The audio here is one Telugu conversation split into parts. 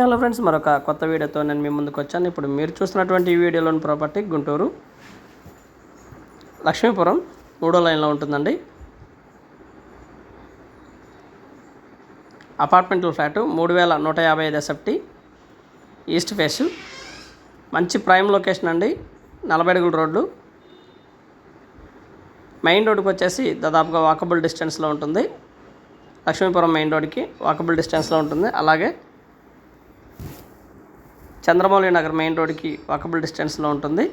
హలో ఫ్రెండ్స్, మరొక కొత్త వీడియోతో నేను మీ ముందుకు వచ్చాను. ఇప్పుడు మీరు చూస్తున్నటువంటి ఈ వీడియోలోని ప్రాపర్టీ గుంటూరు లక్ష్మీపురం 3వ లైన్లో ఉంటుందండి. Apartment flat 3155 SFT, east face, మంచి ప్రైమ్ లొకేషన్ అండి. 40 అడుగుల రోడ్డు, మెయిన్ రోడ్డుకి వచ్చేసి దాదాపుగా వాకబుల్ డిస్టెన్స్లో ఉంటుంది. లక్ష్మీపురం మెయిన్ రోడ్డుకి వాకబుల్ డిస్టెన్స్లో ఉంటుంది. అలాగే చంద్రమౌళి నగర్ మెయిన్ రోడ్డుకి వాకబుల్ డిస్టెన్స్లో ఉంటుంది.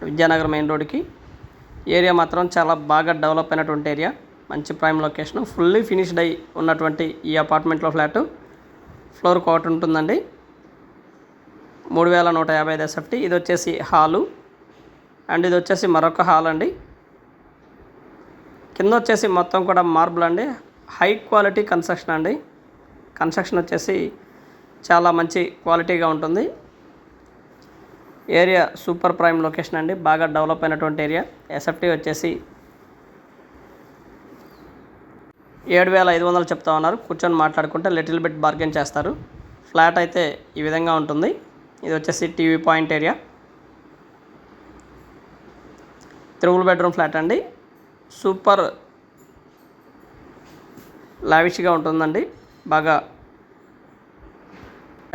విద్యానగర్ మెయిన్ రోడ్డుకి. ఏరియా మాత్రం చాలా బాగా డెవలప్ అయినటువంటి ఏరియా, మంచి ప్రైమ్ లొకేషన్, ఫుల్లీ ఫినిష్డ్ అయి ఉన్నటువంటి ఈ అపార్ట్మెంట్లో ఫ్లాటు ఫ్లోర్ ఒకటి ఉంటుందండి. 3155 ఎస్ఎఫ్టీ. ఇది వచ్చేసి హాలు అండ్ ఇది వచ్చేసి మరొక హాల్ అండి. కింద వచ్చేసి మొత్తం కూడా మార్బుల్ అండి. హై క్వాలిటీ కన్స్ట్రక్షన్ అండి. కన్స్ట్రక్షన్ వచ్చేసి చాలా మంచి క్వాలిటీగా ఉంటుంది. ఏరియా సూపర్ ప్రైమ్ లొకేషన్ అండి, బాగా డెవలప్ అయినటువంటి ఏరియా. ఎస్ఎఫ్టీ వచ్చేసి 7500 చెప్తా ఉన్నారు. కూర్చొని మాట్లాడుకుంటే లిటిల్ బిట్ బార్గెన్ చేస్తారు. ఫ్లాట్ అయితే ఈ విధంగా ఉంటుంది. ఇది వచ్చేసి TV point area, 3 bedroom flat అండి. సూపర్ లావిష్గా ఉంటుందండి, బాగా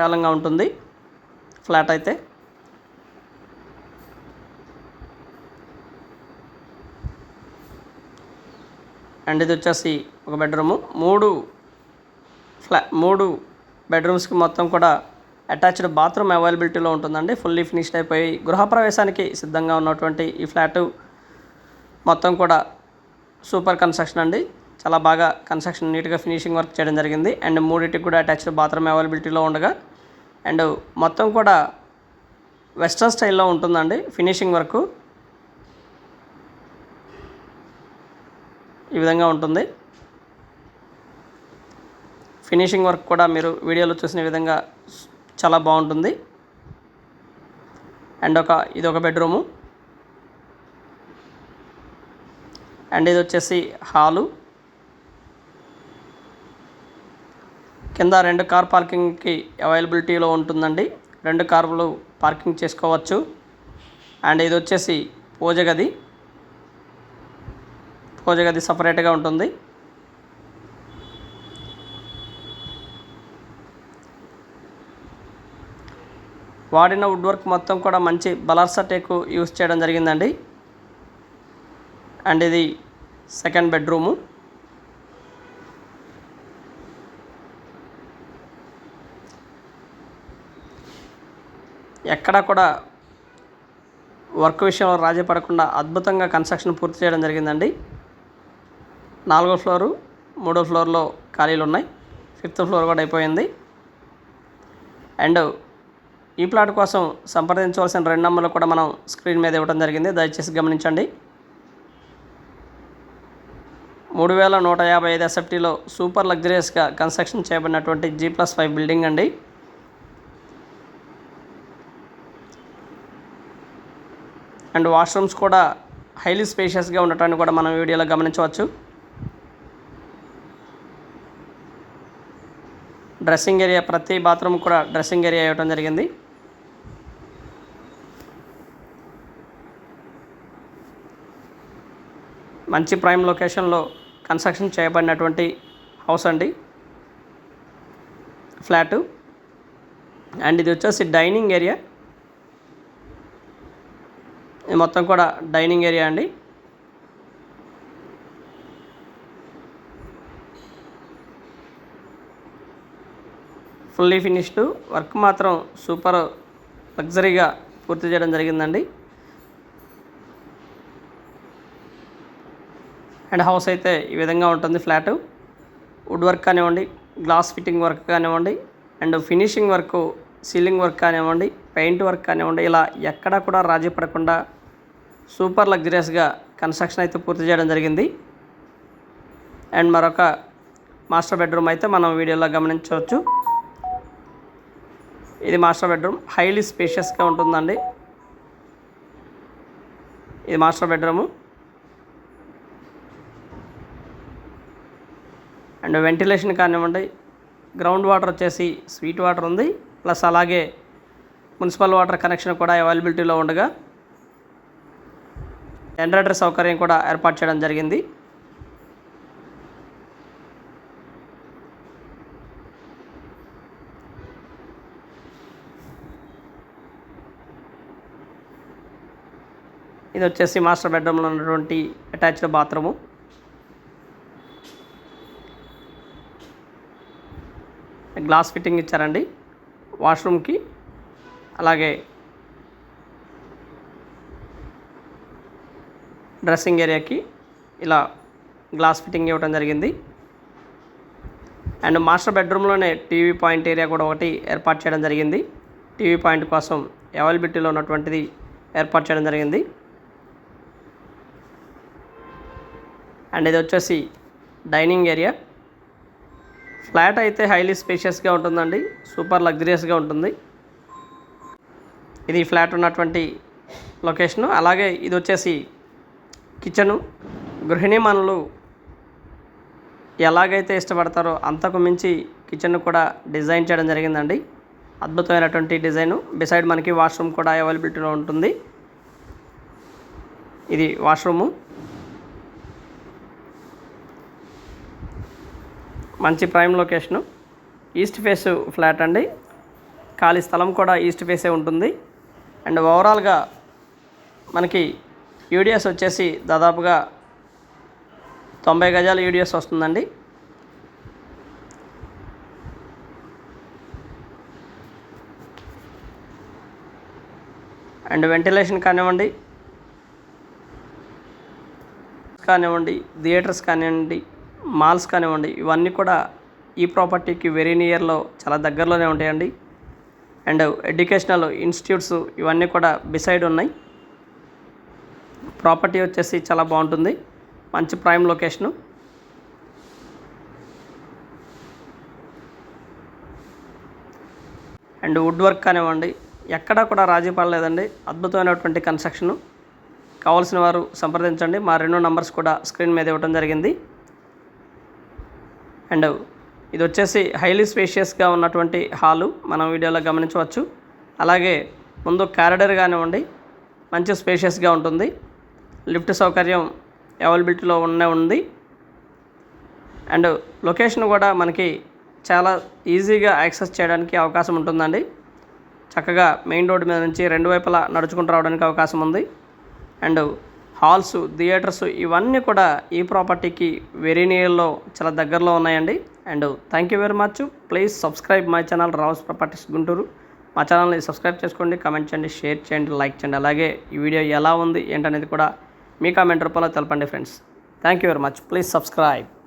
విశాలంగా ఉంటుంది ఫ్లాట్ అయితే. అండ్ ఇది వచ్చేసి ఒక బెడ్రూము. 3 బెడ్రూమ్స్కి మొత్తం కూడా అటాచ్డ్ బాత్రూమ్ అవైలబిలిటీలో ఉంటుందండి. ఫుల్లీ ఫినిష్డ్ అయిపోయి గృహప్రవేశానికి సిద్ధంగా ఉన్నటువంటి ఈ ఫ్లాటు మొత్తం కూడా సూపర్ కన్స్ట్రక్షన్ అండి. చాలా బాగా కన్స్ట్రక్షన్ నీట్గా ఫినిషింగ్ వర్క్ చేయడం జరిగింది. అండ్ 3టికి కూడా అటాచ్డ్ బాత్రూమ్ అవైలబిలిటీలో ఉండగా అండ్ మొత్తం కూడా వెస్ట్రన్ స్టైల్లో ఉంటుందండి ఫినిషింగ్ వర్క్. ఈ విధంగా ఉంటుంది ఫినిషింగ్ వర్క్ కూడా. మీరు వీడియోలో చూసిన విధంగా చాలా బాగుంటుంది. అండ్ ఇది ఒక బెడ్రూము అండ్ ఇది వచ్చేసి హాలు. కింద 2 కార్ పార్కింగ్కి అవైలబిలిటీలో ఉంటుందండి. 2 కార్లు పార్కింగ్ చేసుకోవచ్చు. అండ్ ఇది వచ్చేసి పూజ గది సపరేట్గా ఉంటుంది. వాడిన వుడ్ వర్క్ మొత్తం కూడా మంచి బలార్సా టేకు యూస్ చేయడం జరిగిందండి. అండ్ ఇది సెకండ్ బెడ్రూము. ఎక్కడా కూడా వర్క్ విషయంలో రాజీ పడకుండా అద్భుతంగా కన్స్ట్రక్షన్ పూర్తి చేయడం జరిగిందండి. 4వ ఫ్లోరు, 3వ ఫ్లోర్లో ఖాళీలు ఉన్నాయి. 5th ఫ్లోర్ కూడా అయిపోయింది. అండ్ ఈ ప్లాట్ కోసం సంప్రదించవలసిన 2 నంబర్లు కూడా మనం స్క్రీన్ మీద ఇవ్వడం జరిగింది, దయచేసి గమనించండి. 3155 ఎస్ఎఫ్టీలో సూపర్ లగ్జరియస్గా కన్స్ట్రక్షన్ చేయబడినటువంటి G+5 బిల్డింగ్ అండి. అండ్ వాష్రూమ్స్ కూడా హైలీ స్పేషియస్గా ఉండటాన్ని కూడా మనం వీడియోలో గమనించవచ్చు. డ్రెస్సింగ్ ఏరియా, ప్రతి బాత్రూమ్ కూడా డ్రెస్సింగ్ ఏరియా ఇవ్వడం జరిగింది. మంచి ప్రైమ్ లొకేషన్లో కన్స్ట్రక్షన్ చేయబడినటువంటి హౌస్ అండి, ఫ్లాటు. అండ్ ఇది వచ్చేసి డైనింగ్ ఏరియా. ఇది మొత్తం కూడా డైనింగ్ ఏరియా అండి. ఫుల్లీ ఫినిష్డ్ వర్క్ మాత్రం సూపర్ లగ్జరీగా పూర్తి చేయడం జరిగిందండి. అండ్ హౌస్ అయితే ఈ విధంగా ఉంటుంది ఫ్లాటు. వుడ్ వర్క్ కానివ్వండి, గ్లాస్ ఫిట్టింగ్ వర్క్ కానివ్వండి, and finishing work, ceiling work కానివ్వండి, పెయింట్ వర్క్ కానివ్వండి, ఇలా ఎక్కడా కూడా రాజీ పడకుండా సూపర్ లగ్జరియస్గా కన్స్ట్రక్షన్ అయితే పూర్తి చేయడం జరిగింది. అండ్ మరొక మాస్టర్ బెడ్రూమ్ అయితే మనం వీడియోలో గమనించవచ్చు. ఇది మాస్టర్ బెడ్రూమ్, హైలీ స్పేషియస్గా ఉంటుందండి. ఇది మాస్టర్ బెడ్రూము. అండ్ వెంటిలేషన్ కానివ్వండి, గ్రౌండ్ వాటర్ వచ్చేసి స్వీట్ వాటర్ ఉంది, ప్లస్ అలాగే మున్సిపల్ వాటర్ కనెక్షన్ కూడా అవైలబిలిటీలో ఉండగా జనరేటర్ సౌకర్యం కూడా ఏర్పాటు చేయడం జరిగింది. ఇది వచ్చేసి మాస్టర్ బెడ్రూమ్లో ఉన్నటువంటి అటాచ్డ్ బాత్రూము. గ్లాస్ ఫిట్టింగ్ ఇచ్చారండి వాష్రూమ్కి, అలాగే డ్రెస్సింగ్ ఏరియాకి ఇలా గ్లాస్ ఫిట్టింగ్ ఇవ్వడం జరిగింది. అండ్ మాస్టర్ బెడ్రూమ్లోనే టీవీ పాయింట్ ఏరియా కూడా ఒకటి ఏర్పాటు చేయడం జరిగింది. టీవీ పాయింట్ కోసం అవైలబిలిటీలో ఉన్నటువంటిది ఏర్పాటు చేయడం జరిగింది. అండ్ ఇది వచ్చేసి డైనింగ్ ఏరియా. ఫ్లాట్ అయితే హైలీ స్పేషియస్గా ఉంటుందండి, సూపర్ లగ్జరియస్గా ఉంటుంది. ఇది ఫ్లాట్ ఉన్నటువంటి లొకేషను. అలాగే ఇది వచ్చేసి కిచెను. గృహిణీమణులు ఎలాగైతే ఇష్టపడతారో అంతకు మించి కిచెన్ కూడా డిజైన్ చేయడం జరిగిందండి. అద్భుతమైనటువంటి డిజైను. బిసైడ్ మనకి వాష్రూమ్ కూడా అవైలబిలిటీలో ఉంటుంది. ఇది వాష్రూము. మంచి prime location. East face flat అండి. ఖాళీ స్థలం కూడా ఈస్ట్ ఫేసే ఉంటుంది. అండ్ ఓవరాల్గా మనకి యూడిఎస్ వచ్చేసి దాదాపుగా 90 గజాల యూడిఎస్ వస్తుందండి. అండ్ వెంటిలేషన్ కానివ్వండి, థియేటర్స్ కానివ్వండి, మాల్స్ కానివ్వండి, ఇవన్నీ కూడా ఈ ప్రాపర్టీకి వెరీ నియర్లో చాలా దగ్గరలోనే ఉంటాయండి. అండ్ ఎడ్యుకేషనల్ ఇన్స్టిట్యూట్స్ ఇవన్నీ కూడా బిసైడ్ ఉన్నాయి. ప్రాపర్టీ వచ్చేసి చాలా బాగుంటుంది. మంచి prime location. And wood work కానివ్వండి, ఎక్కడా కూడా రాజీ పడలేదండి. అద్భుతమైనటువంటి కన్స్ట్రక్షను. కావాల్సిన వారు సంప్రదించండి. మా 2 నంబర్స్ కూడా స్క్రీన్ మీద ఇవ్వడం జరిగింది. అండ్ ఇది వచ్చేసి హైలీ స్పేషియస్గా ఉన్నటువంటి హాలు మనం వీడియోలో గమనించవచ్చు. అలాగే ముందు కారిడార్ కానివ్వండి మంచి స్పేషియస్గా ఉంటుంది. లిఫ్ట్ సౌకర్యం అవైలబిలిటీలో ఉంది. అండ్ లొకేషన్ కూడా మనకి చాలా ఈజీగా యాక్సెస్ చేయడానికి అవకాశం ఉంటుందండి. చక్కగా మెయిన్ రోడ్డు మీద నుంచి 2 వైపులా నడుచుకుంటూ రావడానికి అవకాశం ఉంది. అండ్ హాల్స్, థియేటర్స్ ఇవన్నీ కూడా ఈ ప్రాపర్టీకి వెరీ నియర్లో చాలా దగ్గరలో ఉన్నాయండి. And thank you very much. Please subscribe my channel Rao's properties Guntur. మా ఛానల్ని సబ్స్క్రైబ్ చేసుకోండి, కామెంట్ చేయండి, షేర్ చేయండి, లైక్ చేయండి. అలాగే ఈ వీడియో ఎలా ఉంది ఏంటనేది కూడా మీ కామెంట్ రూపంలో తెలపండి friends. Thank you very much. Please subscribe.